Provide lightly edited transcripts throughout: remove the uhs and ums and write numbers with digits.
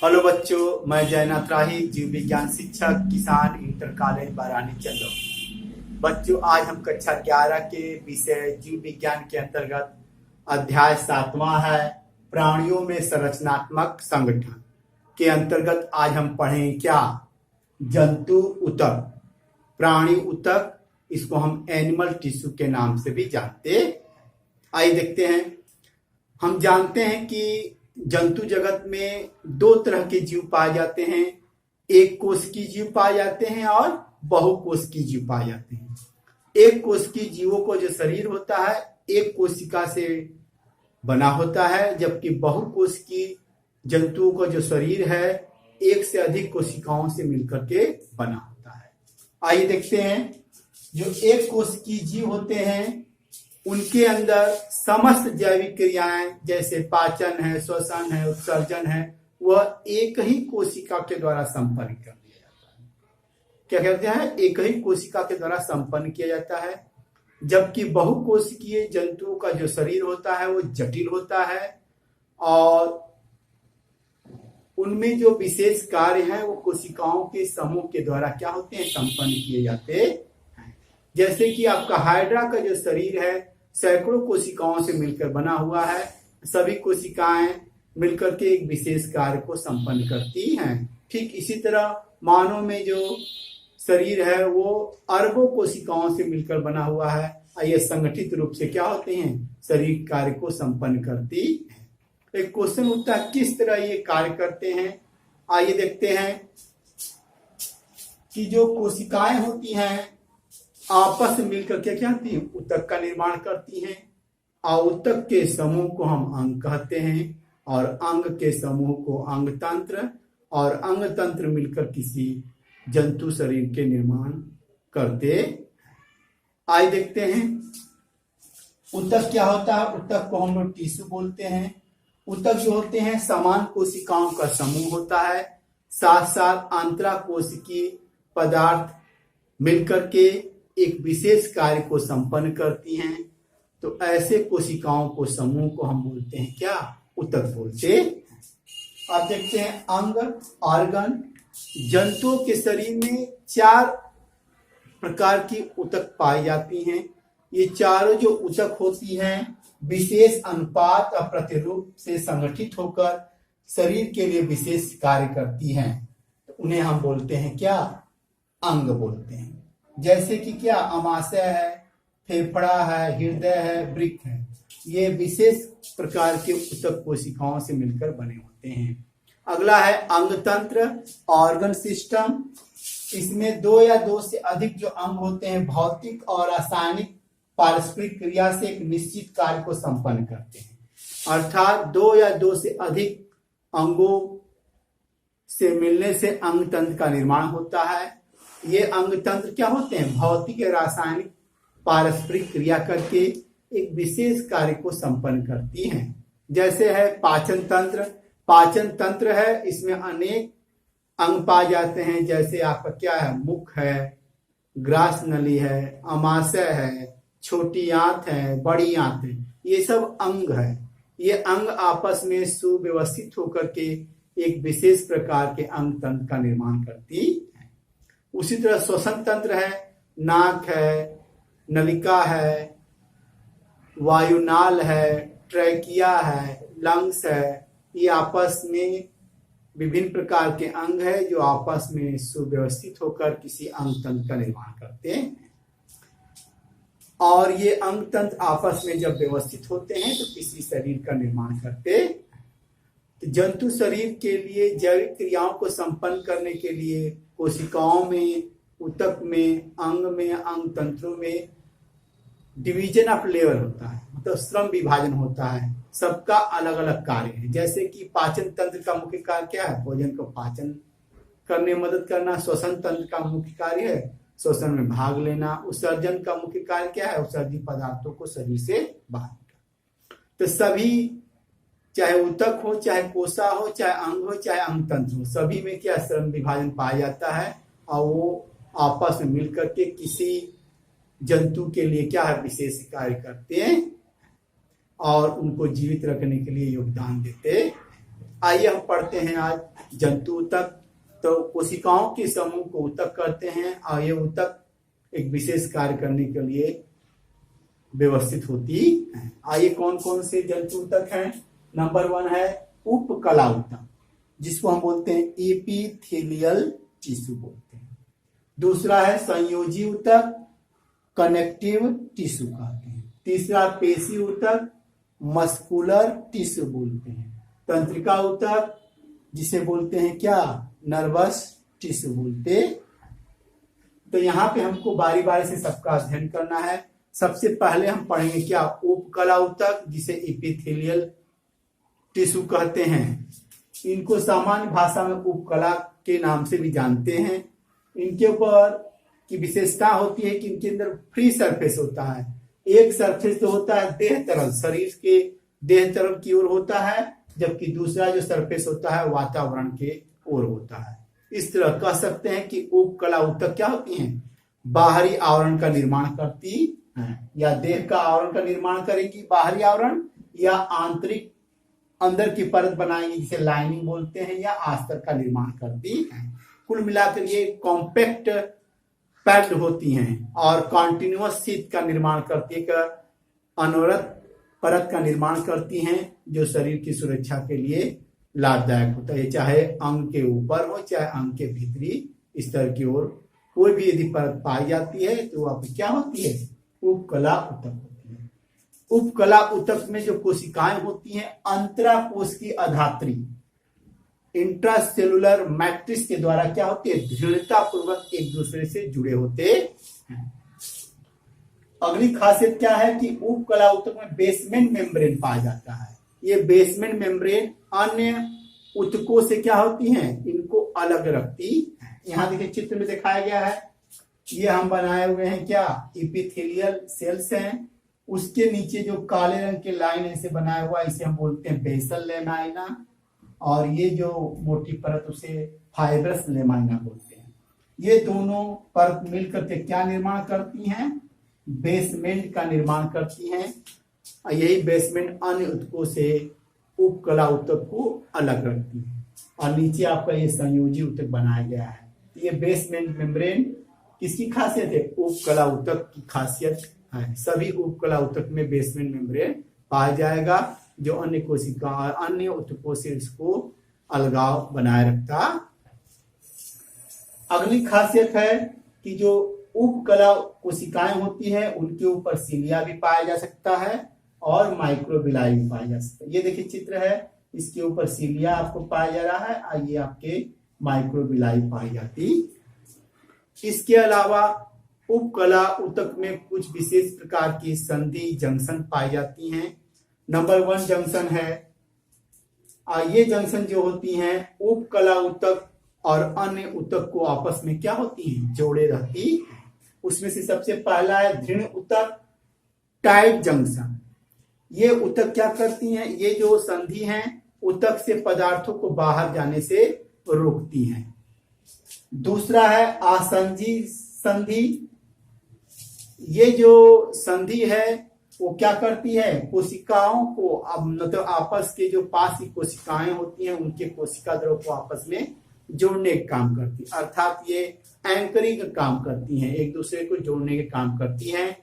Hello बच्चों, मैं जयनाथ राही, जीव विज्ञान शिक्षक, किसान इंटर कॉलेज बारानी चंदौली। बच्चों, आज हम कक्षा 11 के विषय जीव विज्ञान के अंतर्गत अध्याय 7वां है प्राणियों में संरचनात्मक संगठन के अंतर्गत आज हम पढ़ें क्या जंतु ऊतक, प्राणी ऊतक। इसको हम एनिमल टिश्यू के नाम से भी जानते। आइए देखते हैं। हम जानते हैं कि जंतु जगत में दो तरह के जीव पाए जाते हैं, एक कोशिकीय जीव पाए जाते हैं और बहुकोशिकीय जीव पाए जाते हैं। एक कोशिकीय जीवों को जो शरीर होता है एक कोशिका से बना होता है, जबकि बहुकोशिकीय जंतुओं का जो शरीर है एक से अधिक कोशिकाओं से मिलकर के बना होता है। आइए देखते हैं। जो एक कोशिकीय जीव होते हैं उनके अंदर समस्त जैविक क्रियाएं जैसे पाचन है, श्वसन है, उत्सर्जन है, वह एक ही कोशिका के द्वारा संपन्न कर दिया जाता है। क्या कहते हैं? एक ही कोशिका के द्वारा संपन्न किया जाता है। जबकि बहुकोशिकीय जंतुओं का जो शरीर होता है वो जटिल होता है और उनमें जो विशेष कार्य है वो कोशिकाओं के समूह के द्वारा क्या होते हैं? संपन्न किए जाते हैं। जैसे कि आपका हाइड्रा का जो शरीर है सैकड़ों कोशिकाओं से मिलकर बना हुआ है। सभी कोशिकाएं मिलकर के एक विशेष कार्य को संपन्न करती हैं। ठीक इसी तरह मानव में जो शरीर है वो अरबों कोशिकाओं से मिलकर बना हुआ है। ये संगठित रूप से क्या होते हैं? शरीर कार्य को संपन्न करती है। एक क्वेश्चन उठता है किस तरह ये कार्य करते हैं। आइए देखते हैं कि जो कोशिकाएं होती हैं आपस में मिलकर क्या करती हैं? ऊतक का निर्माण करती हैं और ऊतक के समूह को हम अंग कहते हैं और अंग के समूह को अंग तंत्र, और अंग तंत्र मिलकर किसी जंतु शरीर के निर्माण करते। आइए देखते हैं ऊतक क्या होता है। ऊतक को हम लोग टिश्यू बोलते हैं। ऊतक जो होते हैं समान कोशिकाओं का समूह होता है, साथ साथ अंतरा कोशिकीय पदार्थ मिलकर के एक विशेष कार्य को संपन्न करती हैं। तो ऐसे कोशिकाओं को समूह को हम बोलते हैं क्या? ऊतक बोलते हैं। अब देखते हैं अंग ऑर्गन। जंतुओं के शरीर में 4 प्रकार की ऊतक पाई जाती हैं। ये चारों जो ऊतक होती हैं विशेष अनुपात और प्रतिरूप से संगठित होकर शरीर के लिए विशेष कार्य करती हैं। तो उन्हें हम बोलते हैं क्या? अंग बोलते हैं। जैसे कि क्या अमाशय है, फेफड़ा है, हृदय है, वृक्क है। ये विशेष प्रकार के ऊतक कोशिकाओं से मिलकर बने होते हैं। अगला है अंग तंत्र, ऑर्गन सिस्टम। इसमें 2 या 2 से अधिक जो अंग होते हैं भौतिक और रासायनिक पारस्परिक क्रिया से एक निश्चित कार्य को संपन्न करते हैं। अर्थात 2 या 2 से अधिक अंगों से मिलने से अंग तंत्र का निर्माण होता है। ये अंग तंत्र क्या होते हैं? भौतिक या रासायनिक पारस्परिक क्रिया करके एक विशेष कार्य को संपन्न करती हैं। जैसे है पाचन तंत्र। पाचन तंत्र है, इसमें अनेक अंग पाए जाते हैं। जैसे आपका क्या है? मुख है, ग्रास नली है, अमाशय है, छोटी आंत है, बड़ी आंत है। ये सब अंग है। ये अंग आपस में सुव्यवस्थित होकर के एक विशेष प्रकार के अंग तंत्र का निर्माण करती है। उसी तरह श्वसन तंत्र है, नाक है, नलिका है, वायुनाल है, ट्रैकिया है, लंग्स है। ये आपस में विभिन्न प्रकार के अंग है जो आपस में सुव्यवस्थित होकर किसी अंग तंत्र का निर्माण करते हैं। और ये अंग तंत्र आपस में जब व्यवस्थित होते हैं तो किसी शरीर का निर्माण करते हैं। तो जंतु शरीर के लिए जैविक क्रियाओं को संपन्न करने के लिए कोशिकाओं में, ऊतक में, अंग में, अंग तंत्रों में डिवीजन ऑफ लेबर होता है, मतलब श्रम विभाजन होता है। सबका अलग अलग कार्य है। जैसे कि पाचन तंत्र का मुख्य कार्य क्या है? भोजन को पाचन करने में मदद करना। श्वसन तंत्र का मुख्य कार्य है श्वसन में भाग लेना। उत्सर्जन का मुख्य कार्य क्या है? उत्सर्जित पदार्थों को शरीर से बाहर निकालना। तो सभी, चाहे ऊतक हो, चाहे कोशा हो, चाहे अंग हो, चाहे अंग तंत्र हो, सभी में क्या श्रम विभाजन पाया जाता है और वो आपस में मिलकर के किसी जंतु के लिए क्या है? विशेष कार्य करते हैं और उनको जीवित रखने के लिए योगदान देते हैं। आइए हम पढ़ते हैं आज जंतु ऊतक। तो कोशिकाओं के समूह को ऊतक कहते हैं और ये ऊतक एक विशेष कार्य करने के लिए व्यवस्थित होती है। आइए कौन कौन से जंतु ऊतक हैं। नंबर 1 है उपकला ऊतक, जिसको हम बोलते हैं एपिथेलियल टिश्यू बोलते हैं। दूसरा है संयोजी ऊतक, कनेक्टिव टिश्यू कहते हैं। तीसरा पेशी ऊतक, मस्कुलर टिश्यू बोलते हैं। तंत्रिका ऊतक, जिसे बोलते हैं क्या, नर्वस टिश्यू बोलते। तो यहाँ पे हमको बारी बारी से सबका अध्ययन करना है। सबसे पहले हम पढ़ेंगे क्या, उपकला ऊतक, जिसे एपिथेलियल टिश्यू कहते हैं। इनको सामान्य भाषा में उपकला के नाम से भी जानते हैं। इनके ऊपर की विशेषता होती है कि इनके अंदर फ्री सरफेस होता है। एक सरफेस तो होता है देह तरफ, शरीर के देह तरफ की ओर होता है, जबकि दूसरा जो सरफेस होता है वातावरण के ओर होता है। इस तरह कह सकते हैं कि उपकला ऊतक क्या होती हैं, बाहरी आवरण का निर्माण करती है, या देह का आवरण का निर्माण करेगी बाहरी आवरण, या आंतरिक अंदर की परत बनाएंगी जिसे लाइनिंग बोलते हैं, या आस्तर का निर्माण करती है। कुल मिलाकर ये कॉम्पैक्ट पैक्ड होती हैं और कॉन्टिन्यूअस शीट का निर्माण करती है, एक अनवरत परत का निर्माण करती हैं, जो शरीर की सुरक्षा के लिए लाभदायक होता है। चाहे अंग के ऊपर हो चाहे अंग के भीतरी स्तर की ओर कोई भी यदि परत पाई जाती है तो वह क्या होती है, उपकला ऊतक होती है। उपकला ऊतक में जो कोशिकाएं होती हैं अंतराकोश की अधात्री इंट्रासेलुलर मैट्रिक्स के द्वारा क्या होती है, दृढ़ता पूर्वक एक दूसरे से जुड़े होते हैं। अगली खासियत क्या है कि उपकला ऊतक में बेसमेंट मेम्ब्रेन पाया जाता है। ये बेसमेंट मेम्ब्रेन अन्य ऊतकों से क्या होती हैं, इनको अलग रखती है। यहाँ देखिए चित्र में दिखाया गया है, ये हम बनाए हुए हैं क्या, एपिथेलियल सेल्स हैं। उसके नीचे जो काले रंग के लाइन ऐसे बनाया हुआ इसे हम बोलते हैं बेसल लेमाइना, और ये जो मोटी परत उसे फाइब्रस लेमाइना बोलते हैं। ये दोनों परत मिलकर के क्या निर्माण करती हैं, बेसमेंट का निर्माण करती हैं। यही बेसमेंट अन्य ऊतकों से उपकला ऊतक को अलग रखती है। और नीचे आपका ये संयोजी ऊतक बनाया गया है। ये बेसमेंट मेम्ब्रेन किसकी खासियत है, उपकला ऊतक की खासियत है। सभी उपकला ऊतक में बेसमेंट मेम्ब्रेन पाया जाएगा, जो अन्य कोशिका और अन्य ऊतकों से इसको अलगाव बनाए रखता। अगली खासियत है कि जो उपकला कोशिकाएं होती है उनके ऊपर सीलिया भी पाया जा सकता है और माइक्रोबिलाई भी पाया जा सकता है। ये देखिए चित्र है, इसके ऊपर सीलिया आपको पाया जा रहा है और ये आपके माइक्रोबिलाई पाई जाती। इसके अलावा उपकला ऊतक में कुछ विशेष प्रकार की संधि जंक्शन पाई जाती हैं। नंबर 1 जंक्शन है, ये जंक्शन जो होती हैं उपकला ऊतक और अन्य ऊतक को आपस में क्या होती हैं, जोड़े रहती। उसमें से सबसे पहला है दृढ़ ऊतक, टाइट जंक्शन। ये ऊतक क्या करती हैं, ये जो संधि हैं ऊतक से पदार्थों को बाहर जाने से रोकती हैं। दूसरा है आसंजी संधि। ये जो संधि है वो क्या करती है, कोशिकाओं को मतलब आपस के जो पास की कोशिकाएं होती हैं उनके कोशिका द्रव को आपस में जोड़ने का काम करती है, अर्थात ये एंकरिंग का काम करती हैं, एक दूसरे को जोड़ने के काम करती हैं।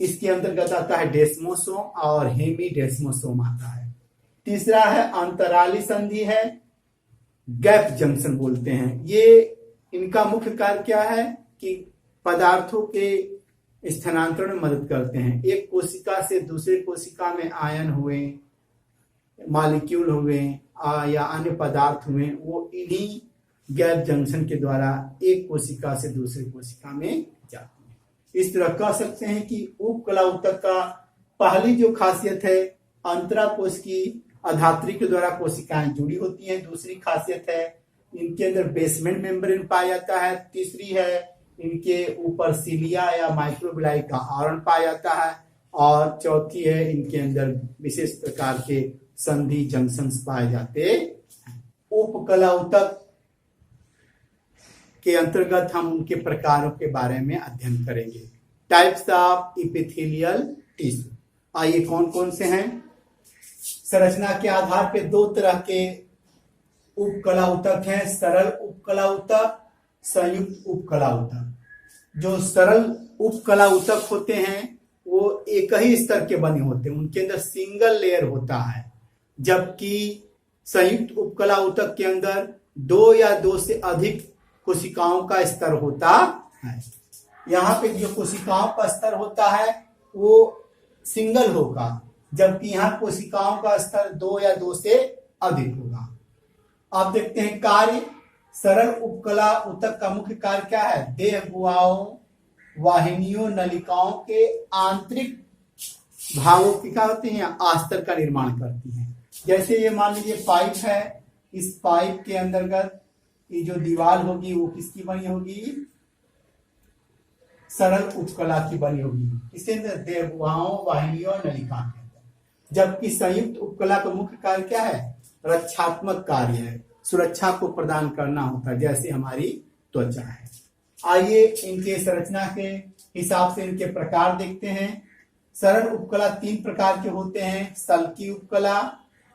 इसके अंतर्गत आता है डेस्मोसोम और हेमीडेस्मोसोम आता है। तीसरा है अंतराली संधि है, गैप जंक्शन बोलते हैं। ये इनका मुख्य कार्य क्या है कि पदार्थों के स्थानांतरण में मदद करते हैं। एक कोशिका से दूसरे कोशिका में आयन हुए, मॉलिक्यूल हुए या अन्य पदार्थ हुए, वो इन्हीं गैप जंक्शन के द्वारा एक कोशिका से दूसरे कोशिका में जाती है। इस तरह कह सकते हैं कि उपकला ऊतक का पहली जो खासियत है अंतराकोश की अधात्री के द्वारा कोशिकाएं जुड़ी होती हैं। दूसरी खासियत है इनके अंदर बेसमेंट मेम्ब्रेन पाया जाता है। तीसरी है इनके ऊपर सीलिया या माइक्रोबिलाई का आवरण पाया जाता है। और चौथी है इनके अंदर विशेष प्रकार के संधि जंक्शंस पाए जाते। उपकला ऊतक के अंतर्गत हम उनके प्रकारों के बारे में अध्ययन करेंगे। टाइप्स ऑफ एपिथेलियल टिश्यू, आइए कौन कौन से हैं। संरचना के आधार पे दो तरह के उपकला ऊतक हैं, सरल उपकला ऊतक, संयुक्त उपकला ऊतक। जो सरल उपकला ऊतक होते हैं वो एक ही स्तर के बने होते हैं, उनके अंदर सिंगल लेयर होता है, जबकि संयुक्त उपकला ऊतक के अंदर दो या दो से अधिक कोशिकाओं का स्तर होता है। यहाँ पे जो कोशिकाओं का स्तर होता है वो सिंगल होगा, जबकि यहाँ कोशिकाओं का स्तर दो या दो से अधिक होगा। आप देखते हैं कार्य, सरल उपकला ऊतक का मुख्य कार्य क्या है? देह गुहाओं, वाहिनियों, नलिकाओं के आंतरिक भागों की क्या होती हैं? आस्तर का निर्माण करती हैं। जैसे ये मान लीजिए पाइप है, इस पाइप के अंतर्गत ये जो दीवार होगी वो किसकी बनी होगी? सरल उपकला की बनी होगी। इसके अंदर देह गुहाओं, वाहिनियों, नलिका के अंदर। जबकि संयुक्त उपकला का मुख्य कार्य क्या है? रक्षात्मक कार्य है, सुरक्षा को प्रदान करना होता है, जैसे हमारी त्वचा है। आइए इनके संरचना के हिसाब से इनके प्रकार देखते हैं। सरल उपकला तीन प्रकार के होते हैं: सल्की उपकला,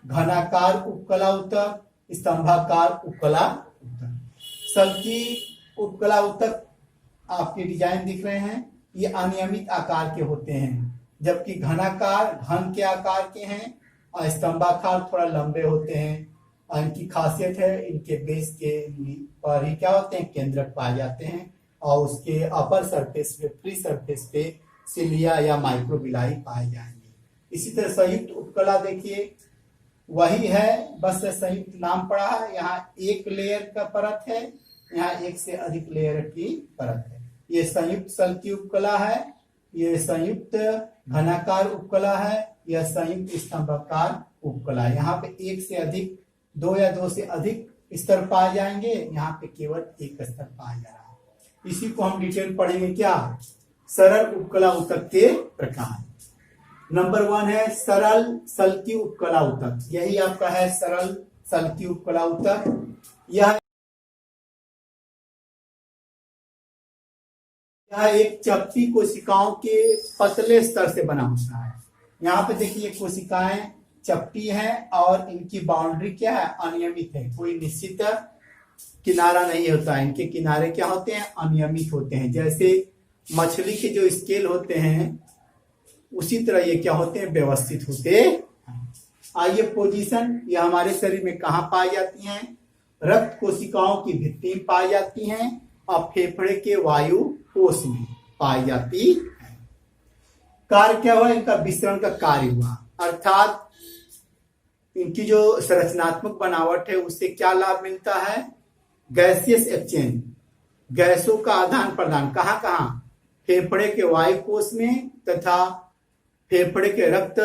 घनाकार उपकला ऊतक, स्तंभाकार उपकला ऊतक। सल्की उपकला ऊतक आपके डिजाइन दिख रहे हैं, ये अनियमित आकार के होते हैं, जबकि घनाकार घन के आकार के हैं और स्तंभाकार थोड़ा लंबे होते हैं। और इनकी खासियत है इनके बेस के पर ही क्या होते हैं? केंद्रक पाए जाते हैं, और उसके अपर सरफेस पे, फ्री सरफेस पे सिलिया या माइक्रोबिलाई पाए जाएंगे। इसी तरह संयुक्त उपकला देखिए वही है, बस संयुक्त नाम पड़ा है। यहाँ एक लेयर का परत है, यहाँ एक से अधिक लेयर की परत है। ये संयुक्त सल्की उपकला है, ये संयुक्त घनाकार उपकला है, यह संयुक्त स्तंभाकार उपकला है। यहाँ पे एक से अधिक, दो या दो से अधिक स्तर पाए जाएंगे, यहाँ पे केवल एक स्तर पाया जा रहा है। इसी को हम डिटेल पढ़ेंगे। क्या? सरल उपकला ऊतक के प्रकार। नंबर 1 है सरल सल्की उपकला ऊतक। यही आपका है सरल सल्की उपकला ऊतक। यह एक चपटी कोशिकाओं के पतले स्तर से बना होता है। यहाँ पे देखिए कोशिकाएं चपटी हैं और इनकी बाउंड्री क्या है? अनियमित है, कोई निश्चित किनारा नहीं होता है। इनके किनारे क्या होते हैं? अनियमित होते हैं। जैसे मछली के जो स्केल होते हैं उसी तरह ये क्या होते हैं? व्यवस्थित होते हैं। आइए पोजीशन, ये हमारे शरीर में कहाँ पाई जाती हैं? रक्त कोशिकाओं की भित्ति में पाई जाती हैं और फेफड़े के वायु कोश में पाई जाती है। कार्य क्या हुआ? इनका विस्तरण का कार्य हुआ, अर्थात इनकी जो संरचनात्मक बनावट है उससे क्या लाभ मिलता है? गैसियस एक्सचेंज, गैसों का आदान प्रदान। कहाँ कहाँ? फेफड़े के वायु कोश में तथा फेफड़े के रक्त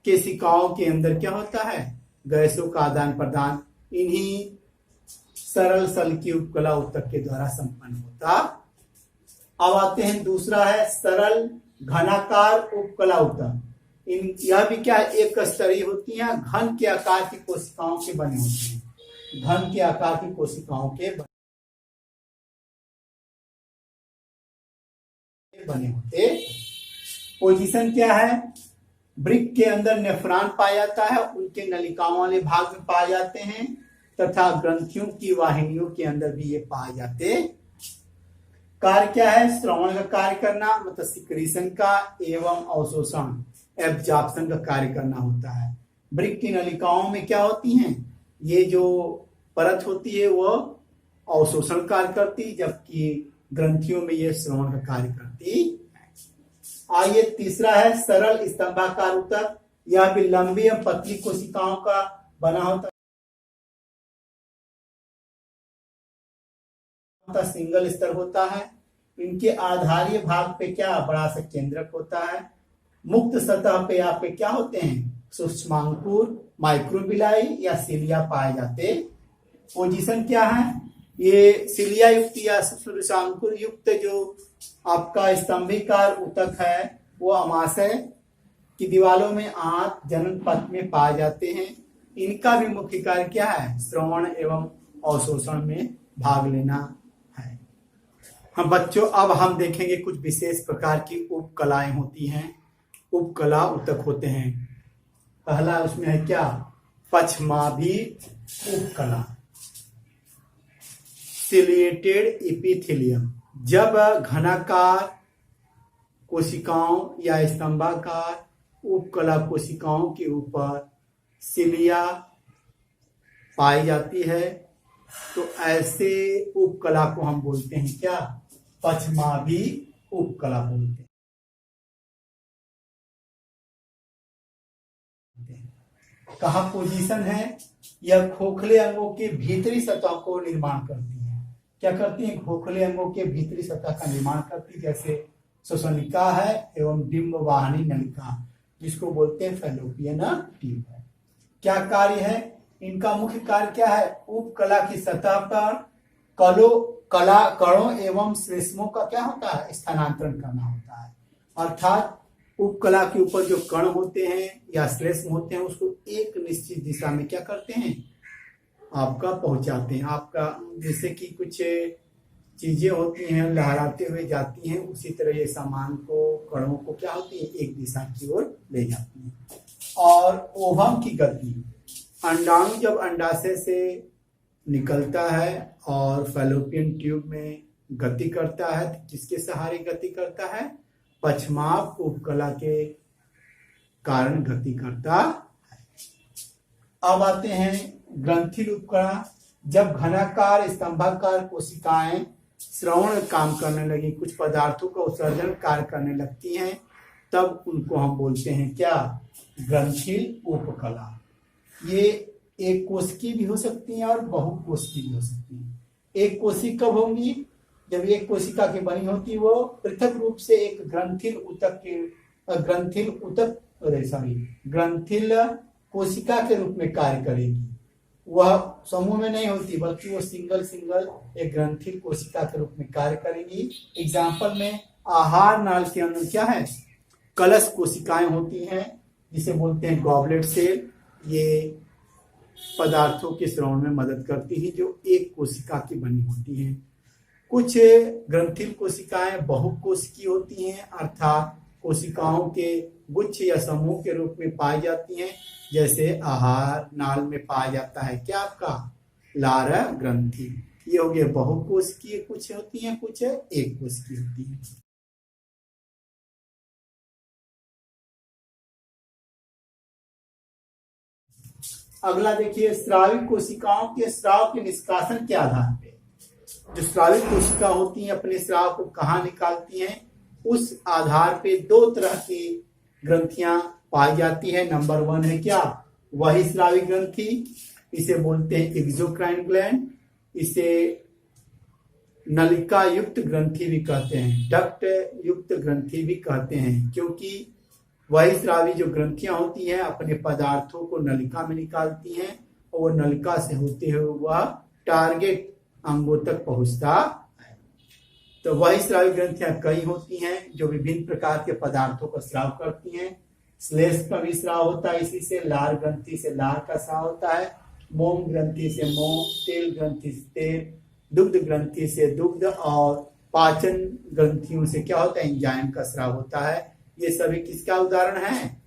केशिकाओं के अंदर क्या होता है? गैसों का आदान प्रदान इन्हीं सरल सल्की उपकला ऊतक के द्वारा संपन्न होता। अब आते हैं दूसरा है सरल घनाकार उपकला ऊतक। यह भी क्या है? एक स्तरीय होती है, घन के आकार की कोशिकाओं के बने होते हैं। घन के आकार की कोशिकाओं के बने होते। पोजीशन क्या है? वृक्क के अंदर नेफ्रॉन पाया जाता है, उनके नलिकाओं वाले भाग में पाए जाते हैं, तथा ग्रंथियों की वाहिनियों के अंदर भी ये पाए जाते। कार्य क्या है? श्रवण का कार्य करना, मतलब सिक्रीशन का, एवं अवशोषण एब्जॉर्प्शन का कार्य करना होता है। वृक्क की नलिकाओं में क्या होती हैं? ये जो परत होती है वो अवशोषण कार्य करती, जबकि ग्रंथियों में ये श्रवण का कार्य करती। आइए तीसरा है सरल स्तंभाकार ऊतक। यह भी लंबी एवं पतली कोशिकाओं का बना होता सिंगल स्तर होता है। इनके आधारीय भाग पे क्या? बड़ा सा केंद्रक होता है। मुक्त सतह पे यहाँ पे क्या होते हैं? सूक्ष्मांकुर, माइक्रोबिलाई या सिलिया पाए जाते। पोजीशन क्या है? ये सिलिया युक्त या सूक्ष्मांकुर युक्त जो आपका स्तंभीकार ऊतक है वो अमाशय की दीवारों में आंत जनन पथ में पाए जाते हैं। इनका भी मुख्य कार्य क्या है? श्रवण एवं अवशोषण में भाग लेना है। हम बच्चों अब हम देखेंगे कुछ विशेष प्रकार की उपकलाएं होती हैं, उपकला ऊतक होते हैं। पहला उसमें है क्या, पछमाभी उपकला, सिलिएटेड एपिथेलियम। जब घनाकार कोशिकाओं या स्तंभाकार उपकला कोशिकाओं के ऊपर सिलिया पाई जाती है तो ऐसे उपकला को हम बोलते हैं क्या, पछमाभी उपकला बोलते हैं। कहाँ पोजीशन है, यह खोखले अंगों के भीतरी सतह को निर्माण करती है। क्या करती है, खोखले अंगों के भीतरी सतह का निर्माण करती है, जैसे श्वसनिका है एवं डिम्ब वाहिनी नलिका, जिसको बोलते हैं फैलोपियन ट्यूब है। क्या कार्य है इनका, मुख्य कार्य क्या है, उपकला की सतह पर कणों एवं श्लेष्मों का क्या होता है, स्थानांतरण करना होता है। अर्थात उपकला के ऊपर जो कण होते हैं या श्लेष्म होते हैं उसको एक निश्चित दिशा में क्या करते हैं, आपका पहुंचाते हैं। आपका जैसे कि कुछ चीजें होती हैं लहराते हुए जाती हैं, उसी तरह ये सामान को, कणों को क्या होती है, एक दिशा की ओर ले जाती है। और ओवम की गति, अंडाणु जब अंडाशय से निकलता है और फैलोपियन ट्यूब में गति करता है, किसके सहारे गति करता है, पछमाभ उपकला के कारण गति करता है। अब आते हैं ग्रंथिल उपकला। जब घनाकार स्तंभाकार कोशिकाएं श्रवण काम करने लगी, कुछ पदार्थों का उत्सर्जन कार्य करने लगती हैं, तब उनको हम बोलते हैं क्या, ग्रंथिल उपकला। ये एक कोशिकी भी हो सकती हैं और बहुकोशिकी भी हो सकती हैं। एक कोशिकी कब होंगी, जब एक कोशिका की बनी होती वो पृथक रूप से एक ग्रंथिल कोशिका के रूप में कार्य करेगी। वह समूह में नहीं होती बल्कि वो सिंगल एक ग्रंथिल कोशिका के रूप में कार्य करेगी। एग्जाम्पल में आहार नाल के अंदर क्या है, कलश कोशिकाएं होती हैं, जिसे बोलते हैं गॉबलेट सेल। ये पदार्थों के श्रवण में मदद करती है, जो एक कोशिका की बनी होती हैं। कुछ ग्रंथिल कोशिकाएं बहुकोशिकीय होती हैं, अर्थात कोशिकाओं के गुच्छ या समूह के रूप में पाई जाती हैं, जैसे आहार नाल में पाया जाता है क्या, आपका लार ग्रंथि। ये हो गए बहुकोशिकीय, कुछ होती हैं, कुछ एक कोशिकीय होती हैं। अगला देखिए, स्रावी कोशिकाओं के स्राव के निष्कासन के आधार पे, जो स्रावी कोशिका होती हैं अपने स्राव को कहाँ निकालती हैं, उस आधार पे दो तरह की ग्रंथियां पाई जाती है। नंबर 1 है क्या, वही स्रावी ग्रंथि, इसे बोलते हैं एक्सोक्राइन ग्लैंड, इसे नलिका युक्त ग्रंथि भी कहते हैं, डक्ट युक्त ग्रंथि भी कहते हैं, क्योंकि वही स्रावी जो ग्रंथियां होती हैं अपने पदार्थों को नलिका में निकालती हैं और नलिका से होते हुए वह टारगेट अंगों तक पहुंचता है। तो वही स्रावी ग्रंथियां कई होती हैं जो विभिन्न प्रकार के पदार्थों का स्राव करती हैं। श्लेष्म का भी स्राव होता है इसी से, लार ग्रंथि से लार का स्राव होता है, मोम ग्रंथि से मोम, तेल ग्रंथि से तेल, दुग्ध ग्रंथि से दुग्ध, और पाचन ग्रंथियों से क्या होता है, एंजाइम का स्राव होता है। ये सभी किसका उदाहरण है,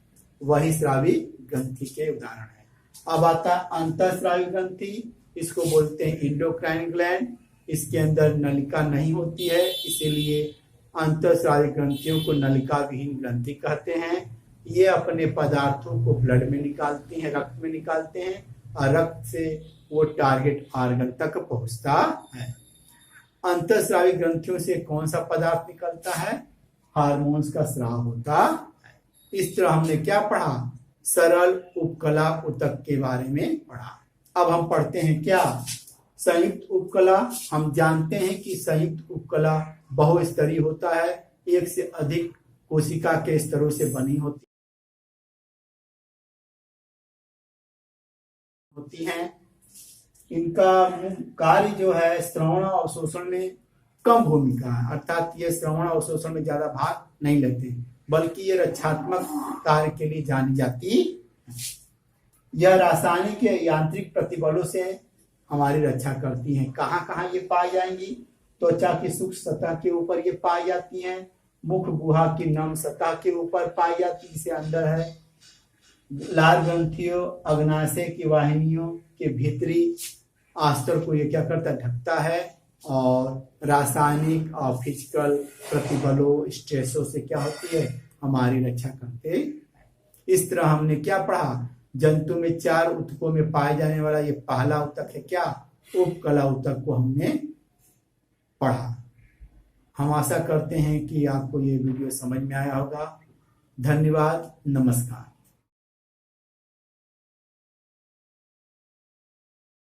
वही स्रावी ग्रंथि के उदाहरण है। अब आता है अंतःस्रावी ग्रंथि, इसको बोलते हैं इंडोक्राइन ग्लैंड। इसके अंदर नलिका नहीं होती है, इसीलिए अंतःस्रावी ग्रंथियों को नलिका विहीन ग्रंथि कहते हैं। ये अपने पदार्थों को ब्लड में निकालती हैं, रक्त में निकालते हैं, और रक्त से वो टारगेट ऑर्गन तक पहुंचता है। अंतःस्रावी ग्रंथियों से कौन सा पदार्थ निकलता है, हार्मोन्स का स्राव होता है। इस तरह हमने क्या पढ़ा, सरल उपकला ऊतक के बारे में पढ़ा। अब हम पढ़ते हैं क्या, संयुक्त उपकला। हम जानते हैं कि संयुक्त उपकला बहुस्तरीय होता है, एक से अधिक कोशिका के स्तरों से बनी होती हैं। इनका कार्य जो है श्रवण और अवशोषण में कम भूमिका है, अर्थात ये श्रवण और अवशोषण में ज्यादा भाग नहीं लेते, बल्कि ये रक्षात्मक कार्य के लिए जानी जाती है। यह रासायनिक या यांत्रिक प्रतिबलों से हमारी रक्षा करती हैं। कहाँ कहाँ ये पाई जाएंगी, त्वचा की सूक्ष्म सतह के ऊपर ये पाई जाती हैं, मुख गुहा की नम सतह के ऊपर पाई जाती है, इसे अंदर है, लाल ग्रंथियों अग्नाशय की वाहिनियों के भीतरी आस्तर को ये क्या करता है, ढकता है और रासायनिक और फिजिकल प्रतिबलों स्ट्रेसों से क्या होती है, हमारी रक्षा करते। इस तरह हमने क्या पढ़ा, जंतु में 4 ऊतकों में पाए जाने वाला ये पहला ऊतक है क्या, उपकला ऊतक को हमने पढ़ा। हम आशा करते हैं कि आपको ये वीडियो समझ में आया होगा। धन्यवाद, नमस्कार।